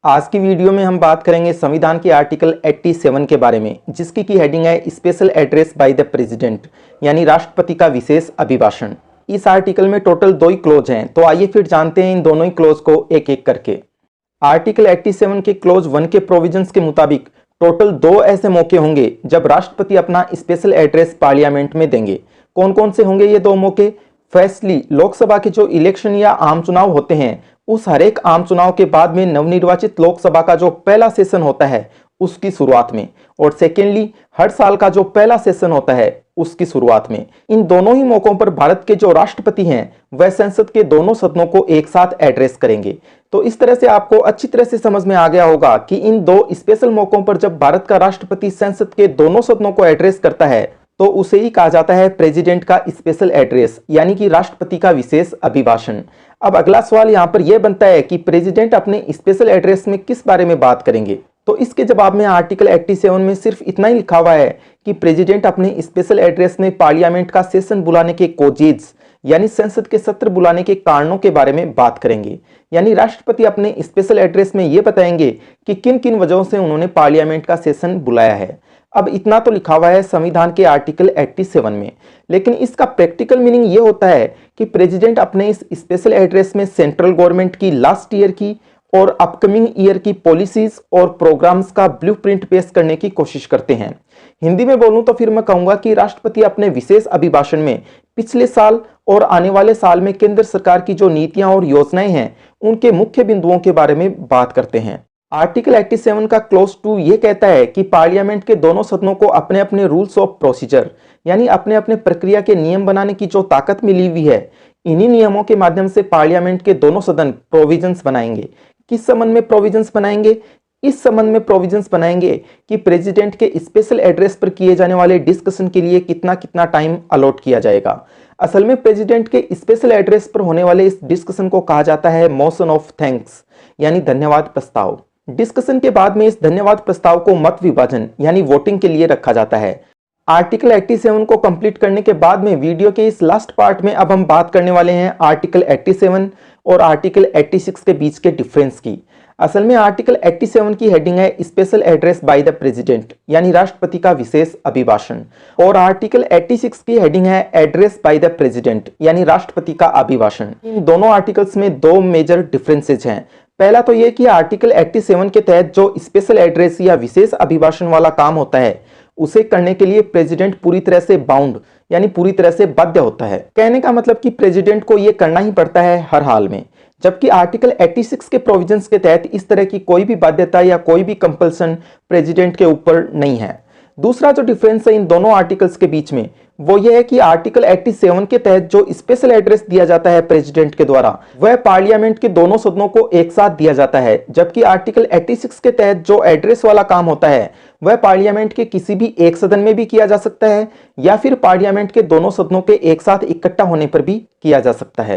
आज की वीडियो में हम बात करेंगे संविधान के आर्टिकल 87 के बारे में, जिसकी की हेडिंग है special address by the president, यानी राष्ट्रपति का विशेष अभिभाषण। इस आर्टिकल में टोटल 2 ही क्लोज हैं, तो आइए फिर जानते हैं इन दोनों ही क्लोज को एक एक करके। आर्टिकल 87 के क्लोज 1 के प्रोविजंस के मुताबिक टोटल 2 ऐसे मौके होंगे जब राष्ट्रपति अपना स्पेशल एड्रेस पार्लियामेंट में देंगे। कौन कौन से होंगे ये 2 मौके? फर्स्टली, लोकसभा के जो इलेक्शन या आम चुनाव होते हैं, उस हर एक आम चुनाव के बाद में नवनिर्वाचित लोकसभा का जो पहला सेशन होता है उसकी शुरुआत में, और सेकेंडली, हर साल का जो पहला सेशन होता है उसकी शुरुआत में। इन दोनों ही मौकों पर भारत के जो राष्ट्रपति हैं वह संसद के दोनों सदनों को एक साथ एड्रेस करेंगे। तो इस तरह से आपको अच्छी तरह से समझ में आ गया होगा कि इन 2 स्पेशल मौकों पर जब भारत का राष्ट्रपति संसद के दोनों सदनों को एड्रेस करता है तो उसे ही कहा जाता है प्रेसिडेंट का स्पेशल एड्रेस, यानी कि राष्ट्रपति का विशेष अभिभाषण। अब अगला सवाल यहाँ पर यह बनता है कि प्रेसिडेंट अपने स्पेशल एड्रेस में किस बारे में बात करेंगे। तो इसके जवाब में आर्टिकल 87 में सिर्फ इतना ही लिखा हुआ है कि प्रेसिडेंट अपने स्पेशल एड्रेस में पार्लियामेंट का सेशन बुलाने के कोजेज, यानी संसद के सत्र बुलाने के कारणों के बारे में बात करेंगे। यानी राष्ट्रपति अपने स्पेशल एड्रेस में ये बताएंगे कि किन किन वजहों से उन्होंने पार्लियामेंट का सेशन बुलाया है। अब इतना तो लिखा हुआ है संविधान के आर्टिकल 87 में, लेकिन इसका प्रैक्टिकल मीनिंग ये होता है कि प्रेसिडेंट अपने इस स्पेशल एड्रेस में सेंट्रल गवर्नमेंट की लास्ट ईयर की और अपकमिंग ईयर की पॉलिसीज और प्रोग्राम्स का ब्लूप्रिंट पेश करने की कोशिश करते हैं। हिंदी में बोलूं तो फिर मैं कहूंगा कि राष्ट्रपति अपने विशेष अभिभाषण में पिछले साल और आने वाले साल में केंद्र सरकार की जो नीतियां और योजनाएं हैं उनके मुख्य बिंदुओं के बारे में बात करते हैं। आर्टिकल 87 का क्लोज 2 ये कहता है कि पार्लियामेंट के दोनों सदनों को अपने अपने रूल्स ऑफ प्रोसीजर, यानी अपने अपने प्रक्रिया के नियम बनाने की जो ताकत मिली हुई है, इन्हीं नियमों के माध्यम से पार्लियामेंट के दोनों सदन प्रोविजंस बनाएंगे। किस संबंध में प्रोविजंस बनाएंगे? इस संबंध में प्रोविजंस बनाएंगे कि प्रेसिडेंट के स्पेशल एड्रेस पर किए जाने वाले डिस्कशन के लिए कितना कितना टाइम अलॉट किया जाएगा। असल में प्रेसिडेंट के स्पेशल एड्रेस पर होने वाले इस डिस्कशन को कहा जाता है मोशन ऑफ थैंक्स, यानी धन्यवाद प्रस्ताव। डिस्कशन के बाद में इस धन्यवाद प्रस्ताव को मत विभाजन यानी वोटिंग के लिए रखा जाता है। आर्टिकल 87 को कंप्लीट करने के बाद में वीडियो के इस लास्ट पार्ट में अब हम बात करने वाले हैं आर्टिकल 87 और आर्टिकल 86 के बीच के डिफरेंस की। असल में आर्टिकल 87 की हेडिंग है special address by the president, यानी राष्ट्रपति का विशेष अभिभाषण, और आर्टिकल 86 की हेडिंग है एड्रेस बाय द प्रेसिडेंट, यानी राष्ट्रपति का अभिभाषण। इन दोनों आर्टिकल्स में 2 मेजर डिफरेंसेज हैं। पहला तो यह कि आर्टिकल 87 के तहत जो स्पेशल एड्रेस या विशेष अभिभाषण वाला काम होता है उसे करने के लिए प्रेसिडेंट पूरी तरह से बाउंड, यानी पूरी तरह से बाध्य होता है। कहने का मतलब कि प्रेसिडेंट को यह करना ही पड़ता है हर हाल में, जबकि आर्टिकल 86 के प्रोविजंस के तहत इस तरह की कोई भी बाध्यता या कोई भी कंपल्सन प्रेसिडेंट के ऊपर नहीं है। दूसरा जो डिफरेंस है इन दोनों आर्टिकल्स के बीच में वो ये है कि आर्टिकल 87 के तहत जो स्पेशल एड्रेस दिया जाता है प्रेसिडेंट के द्वारा वह पार्लियामेंट के दोनों सदनों को एक साथ दिया जाता है, जबकि आर्टिकल 86 के तहत जो एड्रेस वाला काम होता है वह पार्लियामेंट के किसी भी एक सदन में भी किया जा सकता है या फिर पार्लियामेंट के दोनों सदनों के एक साथ इकट्ठा होने पर भी किया जा सकता है।